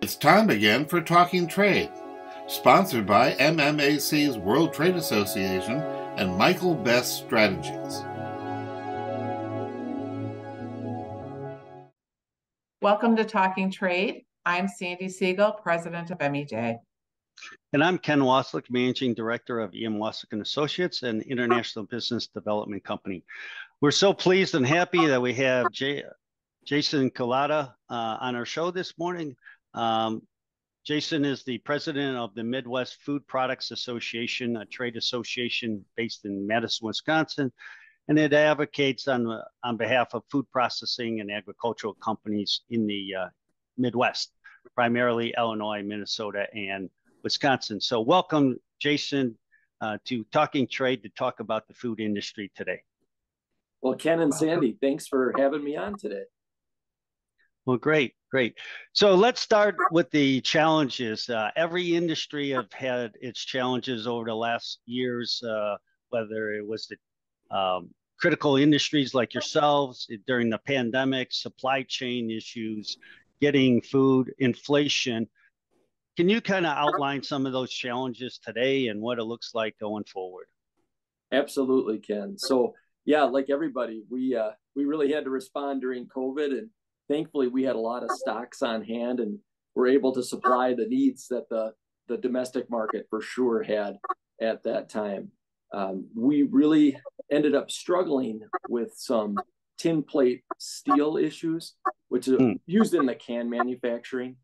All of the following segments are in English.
It's time again for Talking Trade, sponsored by MMAC's World Trade Association and Michael Best Strategies. Welcome to Talking Trade. I'm Sandi Siegel, president of MEJ. And I'm Ken Wasylik, Managing Director of EM Wasylik & Associates, an international business development company. We're so pleased and happy that we have Jason Culotta on our show this morning. Jason is the president of the Midwest Food Products Association, a trade association based in Madison, Wisconsin, and it advocates on behalf of food processing and agricultural companies in the Midwest, primarily Illinois, Minnesota, and Wisconsin. So welcome, Jason, to Talking Trade to talk about the food industry today. Well, Ken and Sandi, thanks for having me on today. Well, great. So let's start with the challenges. Every industry have had its challenges over the last years, whether it was the critical industries like yourselves during the pandemic, supply chain issues, getting food, inflation. Can you kind of outline some of those challenges today and what it looks like going forward? Absolutely, Ken. So yeah, like everybody, we really had to respond during COVID, and thankfully we had a lot of stocks on hand and were able to supply the needs that the domestic market for sure had at that time. We really ended up struggling with some tin plate steel issues, which is used in the can manufacturing.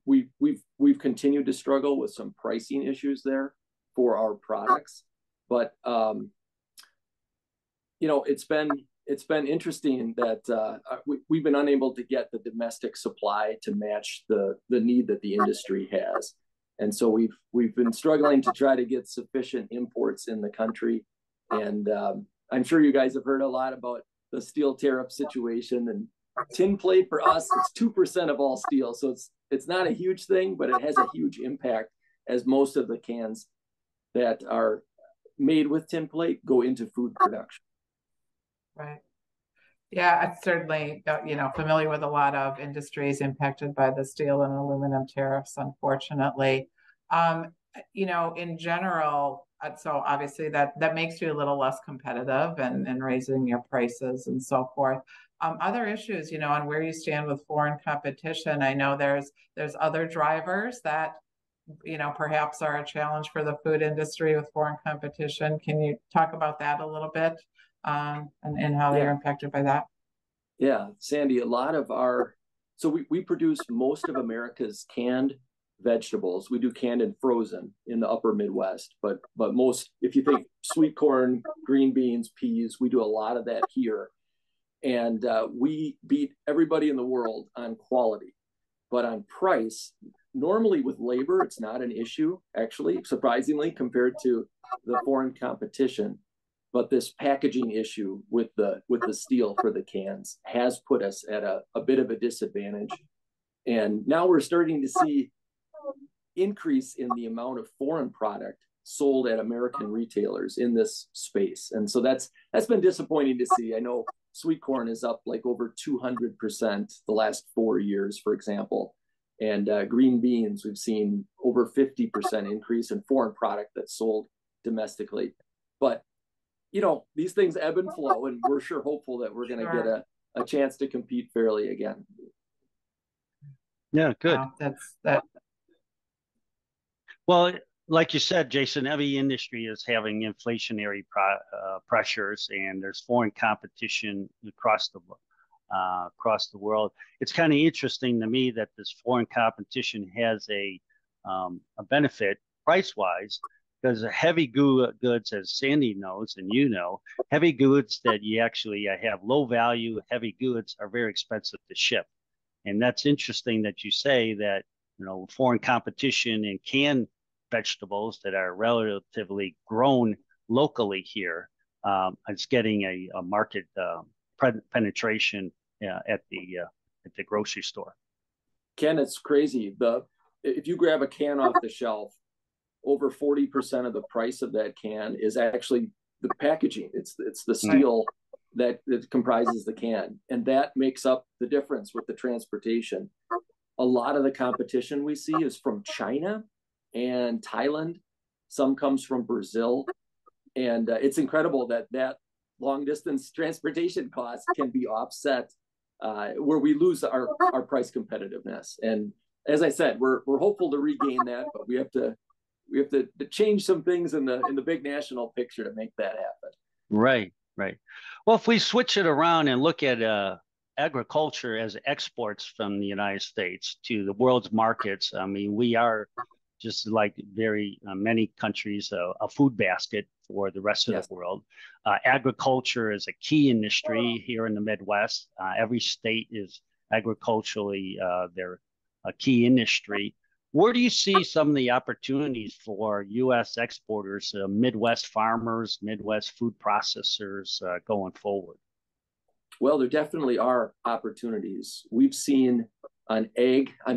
We've continued to struggle with some pricing issues there for our products, but it's been interesting that we've been unable to get the domestic supply to match the need that the industry has, and so we've been struggling to try to get sufficient imports in the country. And I'm sure you guys have heard a lot about the steel tariff situation, and tin plate for us, it's 2% of all steel, so it's not a huge thing, but it has a huge impact, as most of the cans that are made with tin plate go into food production. Right. Yeah, I'm certainly, familiar with a lot of industries impacted by the steel and aluminum tariffs, unfortunately. In general, so obviously that makes you a little less competitive and raising your prices and so forth. Other issues, on where you stand with foreign competition. I know there's other drivers that, perhaps are a challenge for the food industry with foreign competition. Can you talk about that a little bit, and how they are impacted by that? Yeah, Sandi, so we produce most of America's canned vegetables. We do canned and frozen in the upper Midwest, but most, if you think sweet corn, green beans, peas, we do a lot of that here. And we beat everybody in the world on quality, but on price, normally with labor, it's not an issue, actually, surprisingly, compared to the foreign competition. But this packaging issue with the steel for the cans has put us at a bit of a disadvantage. And now we're starting to see increase in the amount of foreign product sold at American retailers in this space. And so that's been disappointing to see. I know sweet corn is up like over 200% the last 4 years, for example. And green beans, we've seen over 50% increase in foreign product that's sold domestically. But these things ebb and flow, and we're sure hopeful that we're going to get a chance to compete fairly again. Yeah, good. That's that. Well, like you said, Jason, every industry is having inflationary pressures, and there's foreign competition across the world. It's kind of interesting to me that this foreign competition has a benefit price-wise, because heavy goods, as Sandi knows, and heavy goods that you actually have low value, heavy goods are very expensive to ship. And that's interesting that you say that, foreign competition in canned vegetables that are relatively grown locally here, it's getting a market penetration at the grocery store. Ken, it's crazy. If you grab a can off the shelf, over 40% of the price of that can is actually the packaging. It's the steel that comprises the can, and that makes up the difference with the transportation. A lot of the competition we see is from China and Thailand. Some comes from Brazil. And it's incredible that long distance transportation costs can be offset where we lose our price competitiveness. And as I said, we're hopeful to regain that, but we have to change some things in the big national picture to make that happen. Right, right. Well, if we switch it around and look at agriculture as exports from the United States to the world's markets, I mean, we are just like very many countries, a food basket for the rest of the world. Agriculture is a key industry here in the Midwest. Every state is agriculturally they're a key industry. Where do you see some of the opportunities for U.S. exporters, Midwest farmers, Midwest food processors going forward? Well, there definitely are opportunities. We've seen on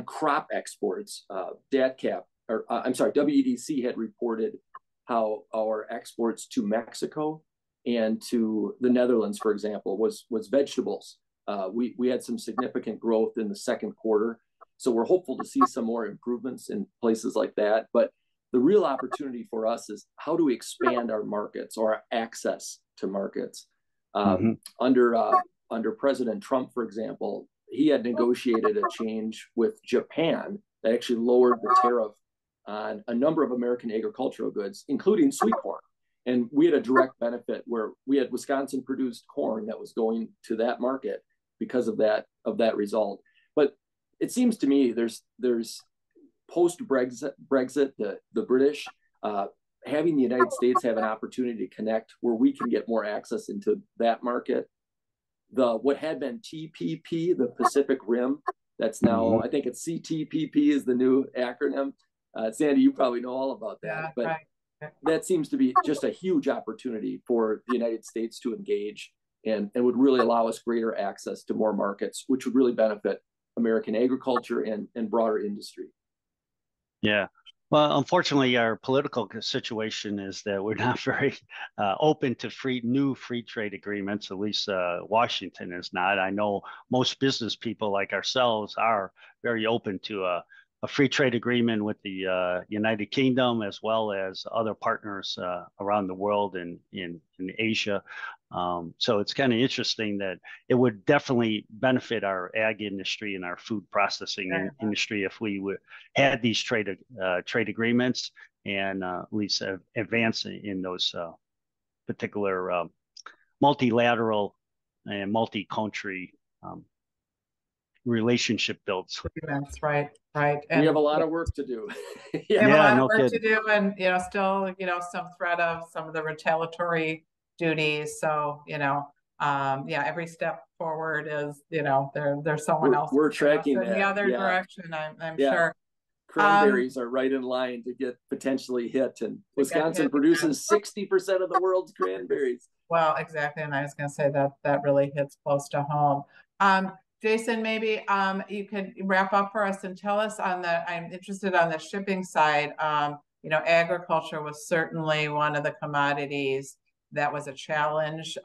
crop exports, WEDC had reported how our exports to Mexico and to the Netherlands, for example, was vegetables. We had some significant growth in the second quarter. So we're hopeful to see some more improvements in places like that. But the real opportunity for us is how do we expand our markets or our access to markets? Under President Trump, for example, he had negotiated a change with Japan that actually lowered the tariff on a number of American agricultural goods, including sweet corn. And we had a direct benefit where we had Wisconsin produced corn that was going to that market because of that result. But it seems to me there's post-Brexit, the British, having the United States have an opportunity to connect where we can get more access into that market. What had been TPP, the Pacific Rim, that's now, I think it's CTPP is the new acronym. Sandi, you probably know all about that. But that seems to be just a huge opportunity for the United States to engage and would really allow us greater access to more markets, which would really benefit American agriculture and broader industry. Yeah. Well, unfortunately, our political situation is that we're not very open to new free trade agreements. At least Washington is not. I know most business people like ourselves are very open to a free trade agreement with the United Kingdom as well as other partners around the world in Asia. So it's kind of interesting that it would definitely benefit our ag industry and our food processing industry if we had these trade agreements and at least advance in those particular multilateral and multi-country relationship builds. That's right. And we have a lot of work to do. We have a lot of work to do, and still, some threat of some of the retaliatory duties. So, every step forward is, there's someone else. We're tracking in the other direction. I'm sure. Cranberries are right in line to get potentially hit, and Wisconsin produces 60% of the world's cranberries. Well, exactly, and I was going to say that really hits close to home. Jason, maybe you could wrap up for us and tell us I'm interested on the shipping side. Agriculture was certainly one of the commodities that was a challenge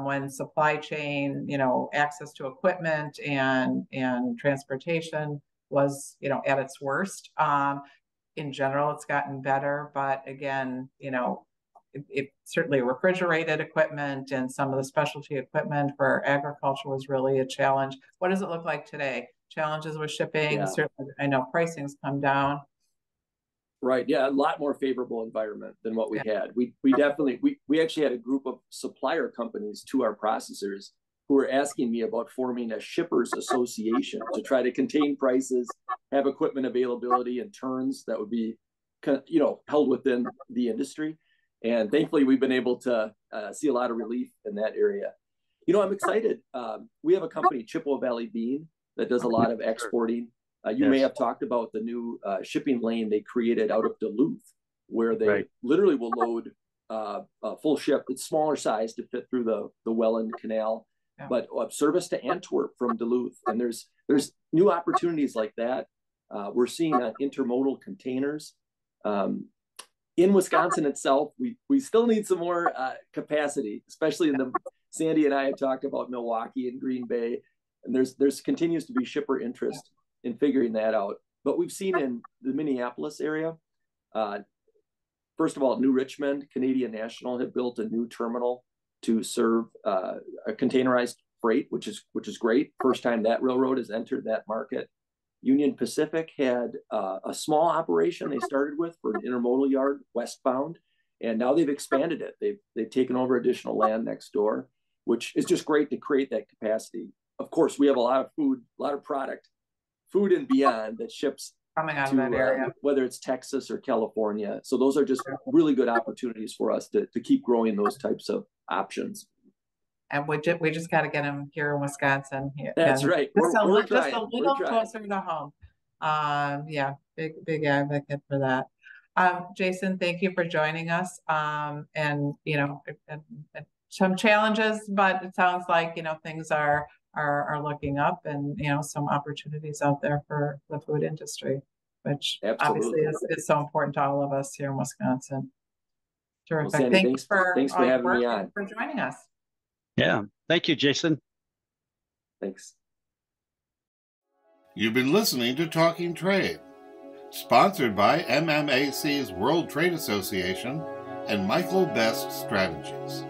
when supply chain, access to equipment and transportation was, at its worst. In general, it's gotten better, but again, it certainly refrigerated equipment and some of the specialty equipment for agriculture was really a challenge. What does it look like today? Challenges with shipping. Certainly, I know pricing's come down. Right. Yeah. A lot more favorable environment than what we had. We actually had a group of supplier companies to our processors who were asking me about forming a shippers association to try to contain prices, have equipment availability and turns that would be, held within the industry. And thankfully, we've been able to see a lot of relief in that area. I'm excited. We have a company, Chippewa Valley Bean, that does a lot of exporting. You may have talked about the new shipping lane they created out of Duluth, where they literally will load a full ship. It's smaller size to fit through the Welland Canal, but service to Antwerp from Duluth. And there's new opportunities like that. We're seeing intermodal containers. In Wisconsin itself, we still need some more capacity, especially Sandi and I have talked about Milwaukee and Green Bay, and there's continues to be shipper interest in figuring that out. But we've seen in the Minneapolis area, first of all, New Richmond, Canadian National had built a new terminal to serve a containerized freight, which is great. First time that railroad has entered that market. Union Pacific had a small operation they started with for an intermodal yard westbound, and now they've expanded it. They've taken over additional land next door, which is just great to create that capacity. Of course, we have a lot of food, a lot of product, food and beyond that ships coming out of that area, whether it's Texas or California. So those are just really good opportunities for us to keep growing those types of options. And we just got to get them here in Wisconsin. That's right. Just a little closer to home. Yeah, big advocate for that. Jason, thank you for joining us. And some challenges, but it sounds like things are looking up, and some opportunities out there for the food industry, which obviously is so important to all of us here in Wisconsin. Terrific. Well, Sandy, thanks for having me on. For joining us. Yeah. Thank you, Jason. Thanks. You've been listening to Talking Trade, sponsored by MMAC's World Trade Association and Michael Best Strategies.